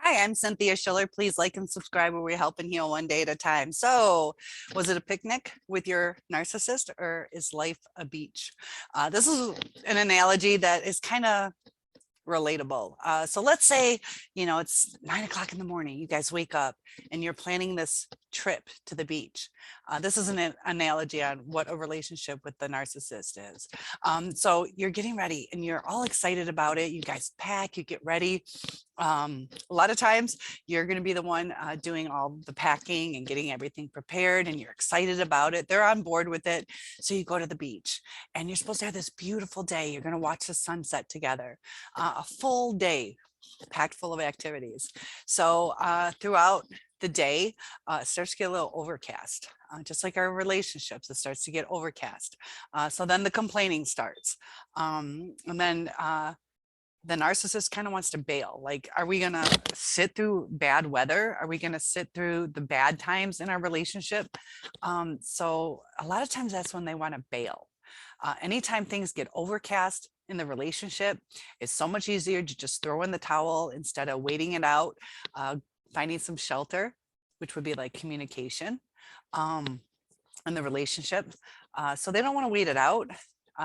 Hi, I'm Cynthia Schiller. Please like and subscribe where we help and heal one day at a time. So, was it a picnic with your narcissist or is life a beach? This is an analogy that is kind of relatable. So let's say, it's 9 o'clock in the morning. You guys wake up and you're planning this trip to the beach. This is an analogy on what a relationship with the narcissist is. So you're getting ready and you're all excited about it. You guys pack, you get ready. A lot of times you're going to be the one doing all the packing and getting everything prepared and you're excited about it. They're on board with it. So you go to the beach and you're supposed to have this beautiful day. You're going to watch the sunset together, a full day packed full of activities. So throughout the day, it starts to get a little overcast, just like our relationships, it starts to get overcast. So then the complaining starts. And then the narcissist kind of wants to bail. Like, are we going to sit through bad weather? Are we going to sit through the bad times in our relationship? So a lot of times that's when they want to bail. Anytime things get overcast in the relationship, it's so much easier to just throw in the towel instead of waiting it out, finding some shelter, which would be like communication in the relationship. So they don't want to wait it out.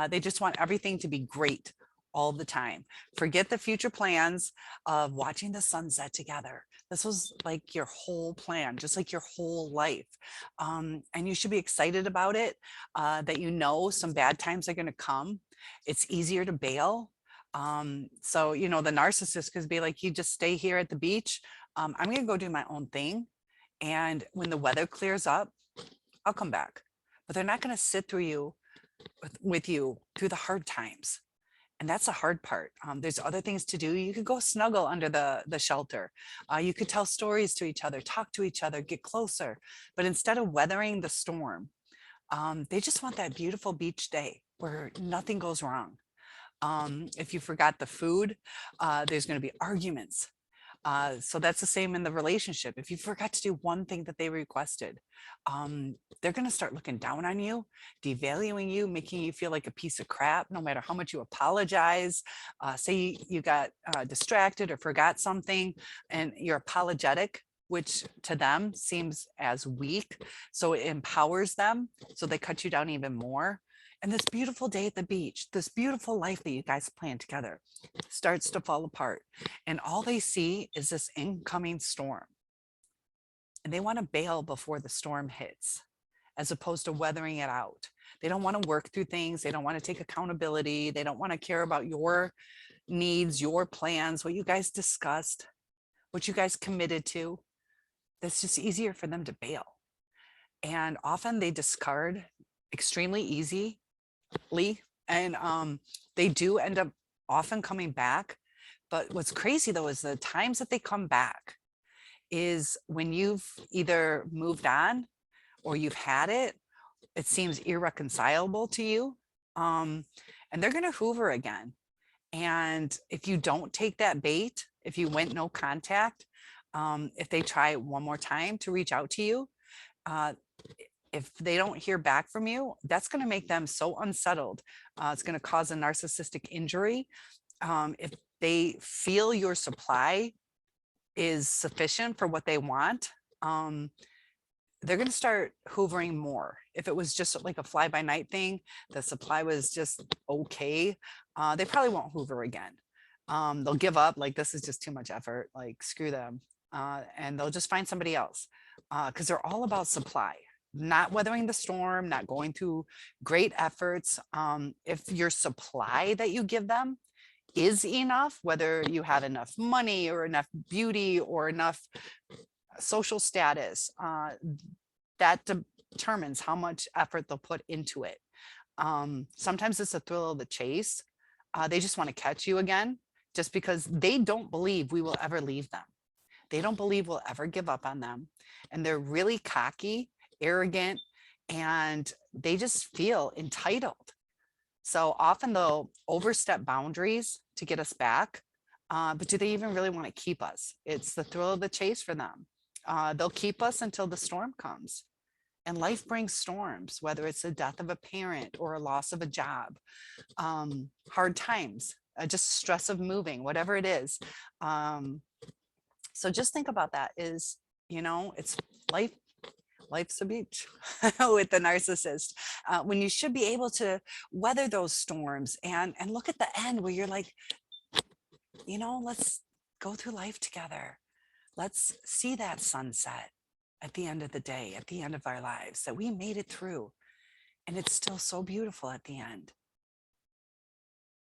They just want everything to be great all the time. Forget the future plans of watching the sunset together. This was like your whole plan, just like your whole life. And you should be excited about it, that some bad times are going to come. It's easier to bail. So, the narcissist could be like, you just stay here at the beach. I'm going to go do my own thing. And when the weather clears up, I'll come back. But they're not going to sit through with you through the hard times. And that's the hard part. There's other things to do. You could go snuggle under the shelter. You could tell stories to each other, talk to each other, get closer. But instead of weathering the storm, they just want that beautiful beach day where nothing goes wrong. If you forgot the food, there's going to be arguments. So that's the same in the relationship. If you forgot to do one thing that they requested, they're going to start looking down on you, devaluing you, making you feel like a piece of crap, no matter how much you apologize. Say you got distracted or forgot something and you're apologetic, which to them seems as weak. So it empowers them. So they cut you down even more. And this beautiful day at the beach, this beautiful life that you guys plan together starts to fall apart. And all they see is this incoming storm. And they want to bail before the storm hits, as opposed to weathering it out. They don't want to work through things. They don't want to take accountability. They don't want to care about your needs, your plans, what you guys discussed, what you guys committed to. That's just easier for them to bail. And often they discard extremely easily. And they do end up often coming back. But what's crazy though is the times that they come back is when you've either moved on or you've had it, it seems irreconcilable to you. And they're going to hoover again. And if you don't take that bait, if you went no contact, if they try one more time to reach out to you, if they don't hear back from you, that's going to make them so unsettled. It's going to cause a narcissistic injury. If they feel your supply is sufficient for what they want, they're going to start hoovering more. If it was just like a fly by night thing, the supply was just okay, they probably won't hoover again. They'll give up, like, this is just too much effort, like, screw them. And they'll just find somebody else, because they're all about supply, not weathering the storm, not going through great efforts. If your supply that you give them is enough, whether you have enough money or enough beauty or enough social status, that determines how much effort they'll put into it. Sometimes it's a thrill of the chase. They just want to catch you again, just because they don't believe we will ever leave them. They don't believe we'll ever give up on them. And they're really cocky, arrogant, and they just feel entitled. So often they'll overstep boundaries to get us back. But do they even really want to keep us? It's the thrill of the chase for them. They'll keep us until the storm comes. And life brings storms, whether it's the death of a parent or a loss of a job, hard times, just stress of moving, whatever it is. So just think about that is, it's life. Life's a beach with the narcissist, when you should be able to weather those storms and look at the end where you're like, let's go through life together. Let's see that sunset at the end of the day, at the end of our lives, that we made it through. And it's still so beautiful at the end.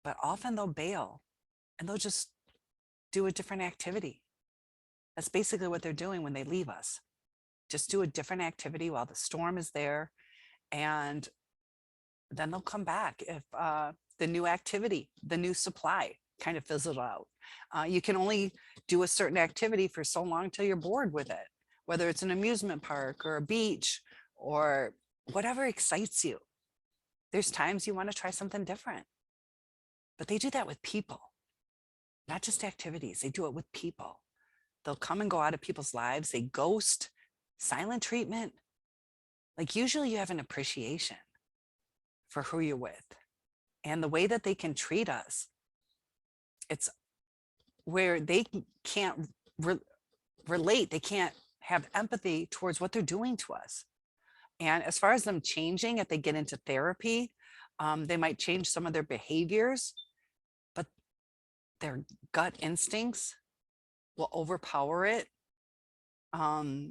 But often they'll bail and they'll just do a different activity. That's basically what they're doing when they leave us. Just do a different activity while the storm is there. And then they'll come back if the new activity, the new supply kind of fizzled out. You can only do a certain activity for so long till you're bored with it, whether it's an amusement park or a beach or whatever excites you. There's times you want to try something different, but they do that with people, not just activities. They do it with people. They'll come and go out of people's lives. They ghost, silent treatment. Like usually you have an appreciation for who you're with and the way that they can treat us. It's where they can't relate. They can't have empathy towards what they're doing to us. And as far as them changing, if they get into therapy, they might change some of their behaviors, but their gut instincts will overpower it.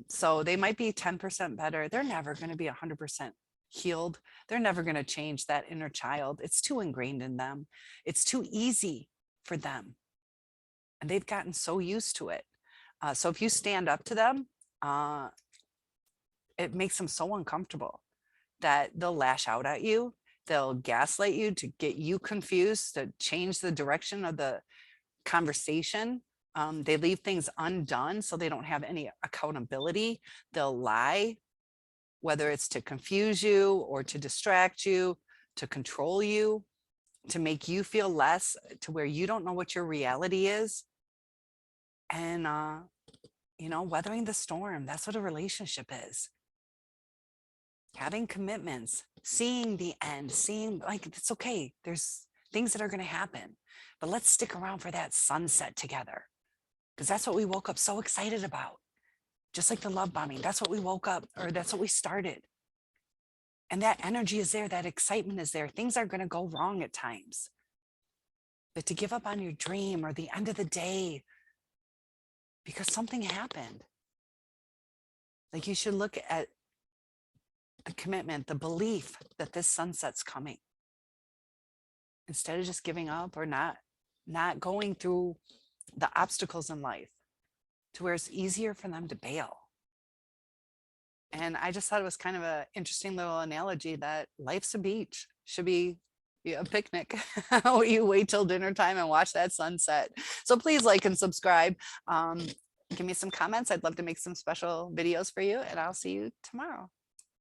So they might be 10% better. They're never going to be 100% healed. They're never going to change that inner child. It's too ingrained in them. It's too easy for them. And they've gotten so used to it. So if you stand up to them, it makes them so uncomfortable that they'll lash out at you. They'll gaslight you to get you confused, to change the direction of the conversation. They leave things undone so they don't have any accountability. They'll lie, whether it's to confuse you or to distract you, to control you, to make you feel less, to where you don't know what your reality is. And, weathering the storm, that's what a relationship is. Having commitments, seeing the end, seeing like, it's okay. There's things that are going to happen, but let's stick around for that sunset together. Because that's what we woke up so excited about. Just like the love bombing, that's what we woke up, or that's what we started. And that energy is there, that excitement is there. Things are going to go wrong at times. But to give up on your dream or the end of the day because something happened, like you should look at the commitment, the belief that this sunset's coming. Instead of just giving up or not going through the obstacles in life, to where it's easier for them to bail. And I just thought it was kind of an interesting little analogy that life's a beach, should be a picnic. You wait till dinner time and watch that sunset. So please like and subscribe. Give me some comments. I'd love to make some special videos for you, and I'll see you tomorrow.